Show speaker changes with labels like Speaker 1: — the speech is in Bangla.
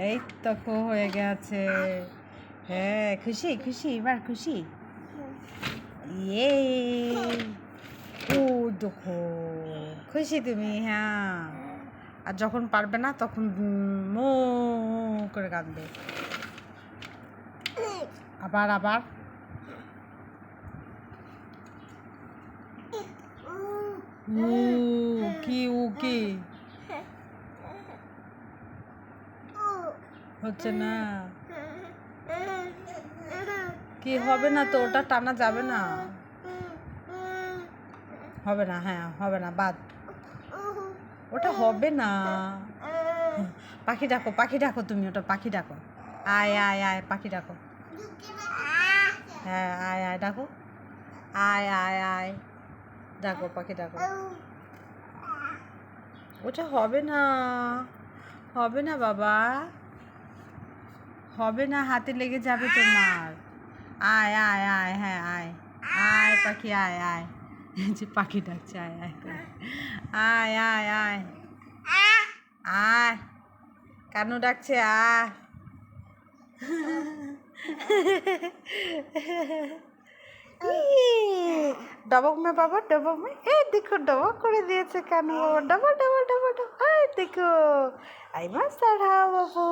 Speaker 1: এই তো হয়ে গেছে। হ্যাঁ, খুশি খুশি, এবার খুশি। ইয়ে, ও দেখো খুশি তুমি। হ্যাঁ, আর যখন পারবে না তখন মো করে কাঁদবে। আবার আবার কি কি হচ্ছে না, কি হবে না তো, ওটা টানা যাবে না, হবে না। হ্যাঁ হবে না, বাদ, ওটা হবে না। পাখি ডাকো, পাখি ডাকো, তুমি ওটা পাখি ডাকো। আয় আয় আয়, পাখি ডাকো। হ্যাঁ আয় আয় ডাকো, আয় আয় আয় ডাকো, পাখি ডাকো। ওটা হবে না, হবে না বাবা, হবে না, হাতে লেগে যাবে তোমার। আয় আয় আয়, হ্যাঁ আয় আয় পাখি, আয় আয়, যে পাখি ডাকছে, আয় আয় আয় আয় আয় আয়, কানু ডাকছে, আয়। ডবক মে বাবা, ডবক মে, এই দেখো ডবক করে দিয়েছে কানু বাবা, ডবল ডবল ডবল ডবল, এই দেখো, আই মাস্টার হাও বাবু।